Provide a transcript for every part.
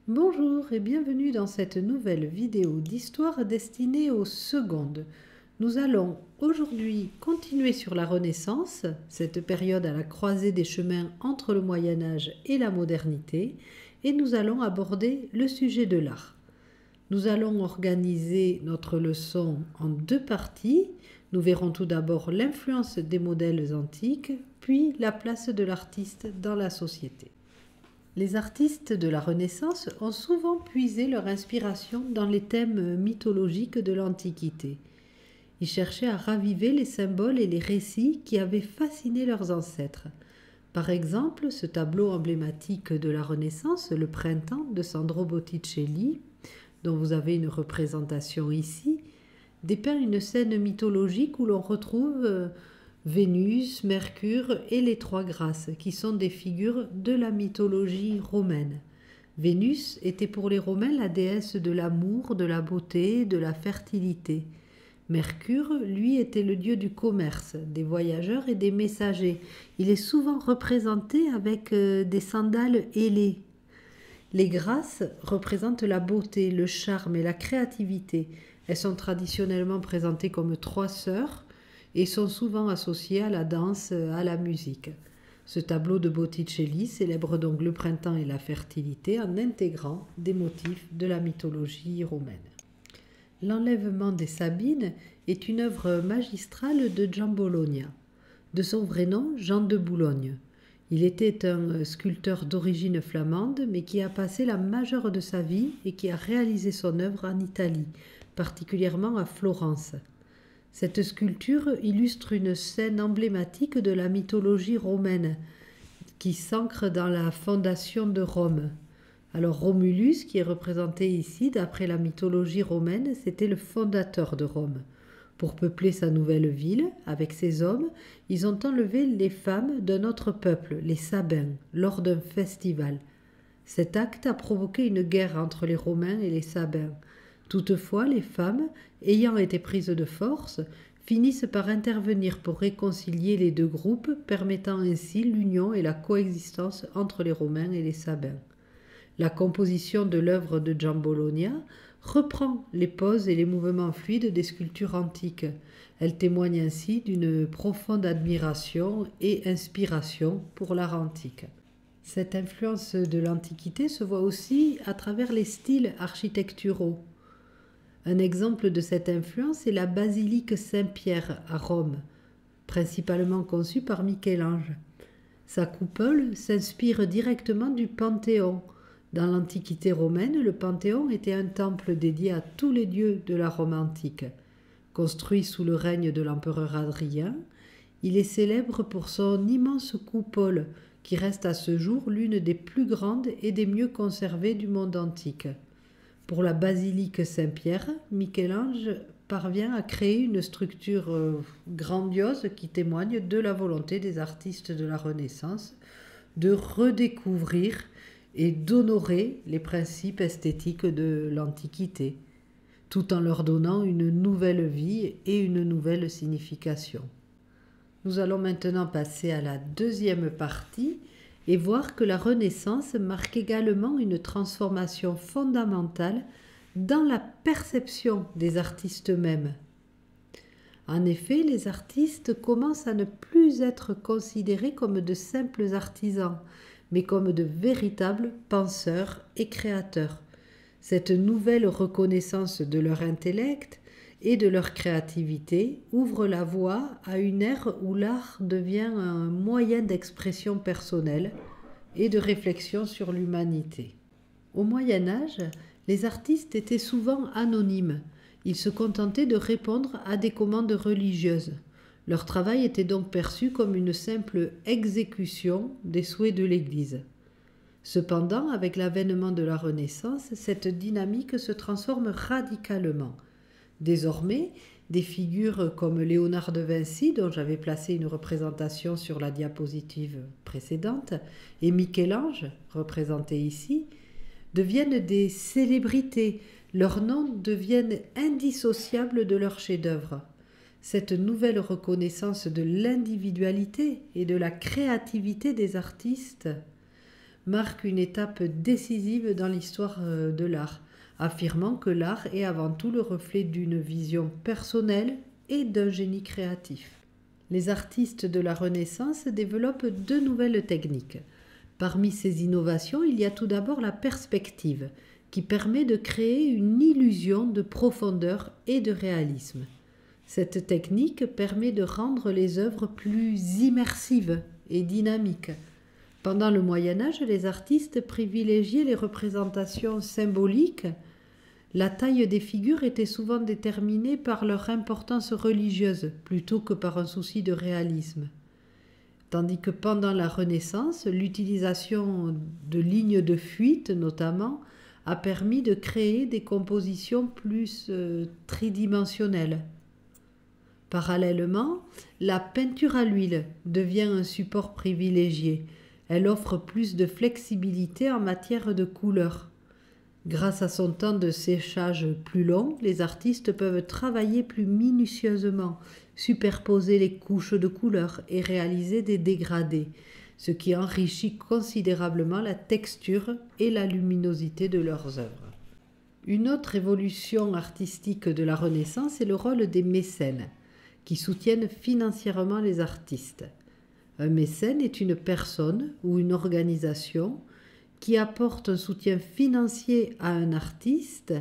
Bonjour et bienvenue dans cette nouvelle vidéo d'histoire destinée aux secondes. Nous allons aujourd'hui continuer sur la Renaissance, cette période à la croisée des chemins entre le Moyen Âge et la modernité, et nous allons aborder le sujet de l'art. Nous allons organiser notre leçon en deux parties. Nous verrons tout d'abord l'influence des modèles antiques, puis la place de l'artiste dans la société. Les artistes de la Renaissance ont souvent puisé leur inspiration dans les thèmes mythologiques de l'Antiquité. Ils cherchaient à raviver les symboles et les récits qui avaient fasciné leurs ancêtres. Par exemple, ce tableau emblématique de la Renaissance, Le Printemps de Sandro Botticelli, dont vous avez une représentation ici, dépeint une scène mythologique où l'on retrouve Vénus, Mercure et les trois grâces, qui sont des figures de la mythologie romaine. Vénus était pour les Romains la déesse de l'amour, de la beauté, de la fertilité. Mercure, lui, était le dieu du commerce, des voyageurs et des messagers. Il est souvent représenté avec des sandales ailées. Les grâces représentent la beauté, le charme et la créativité. Elles sont traditionnellement présentées comme trois sœurs et sont souvent associées à la danse, à la musique. Ce tableau de Botticelli célèbre donc le printemps et la fertilité en intégrant des motifs de la mythologie romaine. L'enlèvement des Sabines est une œuvre magistrale de Giambologna. De son vrai nom, Jean de Boulogne. Il était un sculpteur d'origine flamande, mais qui a passé la majeure de sa vie et qui a réalisé son œuvre en Italie, particulièrement à Florence. Cette sculpture illustre une scène emblématique de la mythologie romaine, qui s'ancre dans la fondation de Rome. Alors Romulus, qui est représenté ici d'après la mythologie romaine, c'était le fondateur de Rome. Pour peupler sa nouvelle ville, avec ses hommes, ils ont enlevé les femmes d'un autre peuple, les Sabins, lors d'un festival. Cet acte a provoqué une guerre entre les Romains et les Sabins. Toutefois, les femmes, ayant été prises de force, finissent par intervenir pour réconcilier les deux groupes, permettant ainsi l'union et la coexistence entre les Romains et les Sabins. La composition de l'œuvre de Giambologna reprend les poses et les mouvements fluides des sculptures antiques. Elle témoigne ainsi d'une profonde admiration et inspiration pour l'art antique. Cette influence de l'Antiquité se voit aussi à travers les styles architecturaux. Un exemple de cette influence est la basilique Saint-Pierre à Rome, principalement conçue par Michel-Ange. Sa coupole s'inspire directement du Panthéon. Dans l'Antiquité romaine, le Panthéon était un temple dédié à tous les dieux de la Rome antique. Construit sous le règne de l'empereur Hadrien, il est célèbre pour son immense coupole, qui reste à ce jour l'une des plus grandes et des mieux conservées du monde antique. Pour la basilique Saint-Pierre, Michel-Ange parvient à créer une structure grandiose qui témoigne de la volonté des artistes de la Renaissance de redécouvrir et d'honorer les principes esthétiques de l'Antiquité, tout en leur donnant une nouvelle vie et une nouvelle signification. Nous allons maintenant passer à la deuxième partie et voir que la Renaissance marque également une transformation fondamentale dans la perception des artistes eux-mêmes. En effet, les artistes commencent à ne plus être considérés comme de simples artisans, mais comme de véritables penseurs et créateurs. Cette nouvelle reconnaissance de leur intellect et de leur créativité ouvre la voie à une ère où l'art devient un moyen d'expression personnelle et de réflexion sur l'humanité. Au Moyen Âge, les artistes étaient souvent anonymes. Ils se contentaient de répondre à des commandes religieuses. Leur travail était donc perçu comme une simple exécution des souhaits de l'Église. Cependant, avec l'avènement de la Renaissance, cette dynamique se transforme radicalement. Désormais, des figures comme Léonard de Vinci, dont j'avais placé une représentation sur la diapositive précédente, et Michel-Ange, représenté ici, deviennent des célébrités. Leurs noms deviennent indissociables de leurs chefs-d'œuvre. Cette nouvelle reconnaissance de l'individualité et de la créativité des artistes marque une étape décisive dans l'histoire de l'art, affirmant que l'art est avant tout le reflet d'une vision personnelle et d'un génie créatif. Les artistes de la Renaissance développent deux nouvelles techniques. Parmi ces innovations, il y a tout d'abord la perspective, qui permet de créer une illusion de profondeur et de réalisme. Cette technique permet de rendre les œuvres plus immersives et dynamiques. Pendant le Moyen Âge, les artistes privilégiaient les représentations symboliques. La taille des figures était souvent déterminée par leur importance religieuse plutôt que par un souci de réalisme. Tandis que pendant la Renaissance, l'utilisation de lignes de fuite notamment a permis de créer des compositions plus tridimensionnelles. Parallèlement, la peinture à l'huile devient un support privilégié. Elle offre plus de flexibilité en matière de couleurs. Grâce à son temps de séchage plus long, les artistes peuvent travailler plus minutieusement, superposer les couches de couleurs et réaliser des dégradés, ce qui enrichit considérablement la texture et la luminosité de leurs œuvres. Une autre évolution artistique de la Renaissance est le rôle des mécènes, qui soutiennent financièrement les artistes. Un mécène est une personne ou une organisation qui apporte un soutien financier à un artiste,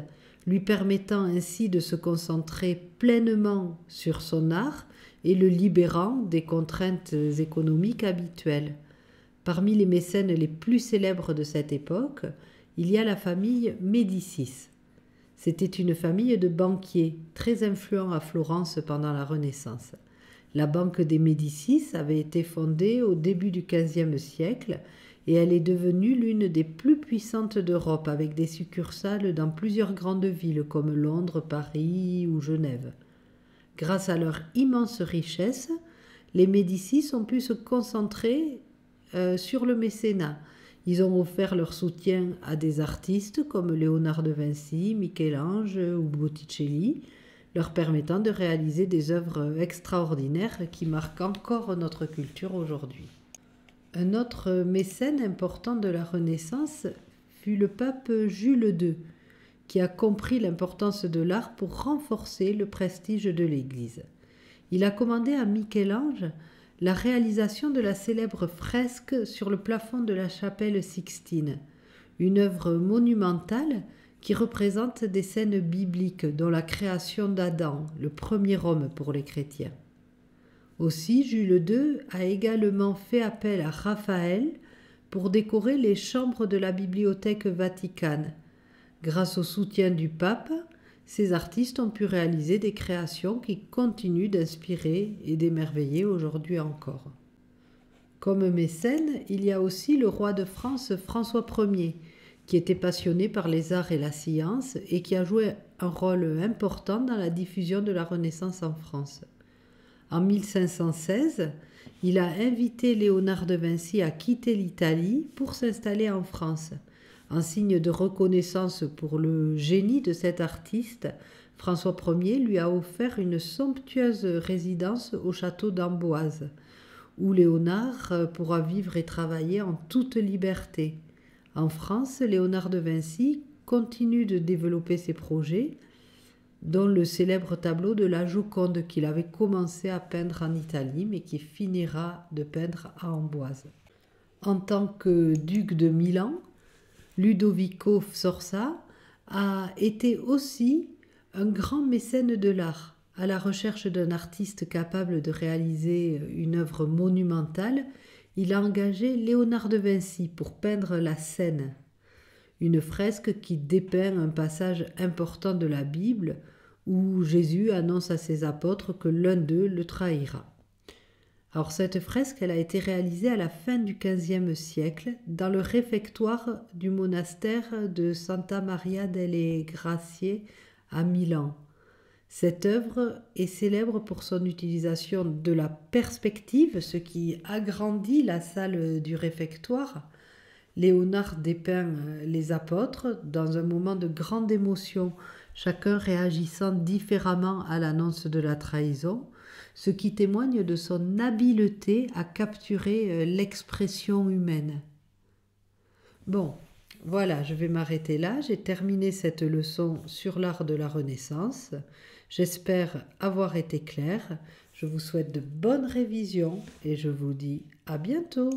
lui permettant ainsi de se concentrer pleinement sur son art et le libérant des contraintes économiques habituelles. Parmi les mécènes les plus célèbres de cette époque, il y a la famille Médicis. C'était une famille de banquiers très influents à Florence pendant la Renaissance. La Banque des Médicis avait été fondée au début du XVe siècle et elle est devenue l'une des plus puissantes d'Europe avec des succursales dans plusieurs grandes villes comme Londres, Paris ou Genève. Grâce à leur immense richesse, les Médicis ont pu se concentrer sur le mécénat. Ils ont offert leur soutien à des artistes comme Léonard de Vinci, Michel-Ange ou Botticelli, leur permettant de réaliser des œuvres extraordinaires qui marquent encore notre culture aujourd'hui. Un autre mécène important de la Renaissance fut le pape Jules II, qui a compris l'importance de l'art pour renforcer le prestige de l'Église. Il a commandé à Michel-Ange la réalisation de la célèbre fresque sur le plafond de la chapelle Sixtine, une œuvre monumentale qui représente des scènes bibliques dont la création d'Adam, le premier homme pour les chrétiens. Aussi, Jules II a également fait appel à Raphaël pour décorer les chambres de la Bibliothèque Vaticane. Grâce au soutien du pape, ces artistes ont pu réaliser des créations qui continuent d'inspirer et d'émerveiller aujourd'hui encore. Comme mécène, il y a aussi le roi de France François Ier, qui était passionné par les arts et la science et qui a joué un rôle important dans la diffusion de la Renaissance en France. En 1516, il a invité Léonard de Vinci à quitter l'Italie pour s'installer en France. En signe de reconnaissance pour le génie de cet artiste, François Ier lui a offert une somptueuse résidence au château d'Amboise, où Léonard pourra vivre et travailler en toute liberté. En France, Léonard de Vinci continue de développer ses projets, dont le célèbre tableau de la Joconde qu'il avait commencé à peindre en Italie, mais qui finira de peindre à Amboise. En tant que duc de Milan, Ludovico Sforza a été aussi un grand mécène de l'art. À la recherche d'un artiste capable de réaliser une œuvre monumentale, il a engagé Léonard de Vinci pour peindre la Scène, une fresque qui dépeint un passage important de la Bible où Jésus annonce à ses apôtres que l'un d'eux le trahira. Alors cette fresque, elle a été réalisée à la fin du XVe siècle dans le réfectoire du monastère de Santa Maria delle Grazie à Milan. Cette œuvre est célèbre pour son utilisation de la perspective, ce qui agrandit la salle du réfectoire. Léonard dépeint les apôtres dans un moment de grande émotion, chacun réagissant différemment à l'annonce de la trahison, ce qui témoigne de son habileté à capturer l'expression humaine. Bon, voilà, je vais m'arrêter là. J'ai terminé cette leçon sur l'art de la Renaissance. J'espère avoir été claire. Je vous souhaite de bonnes révisions et je vous dis à bientôt.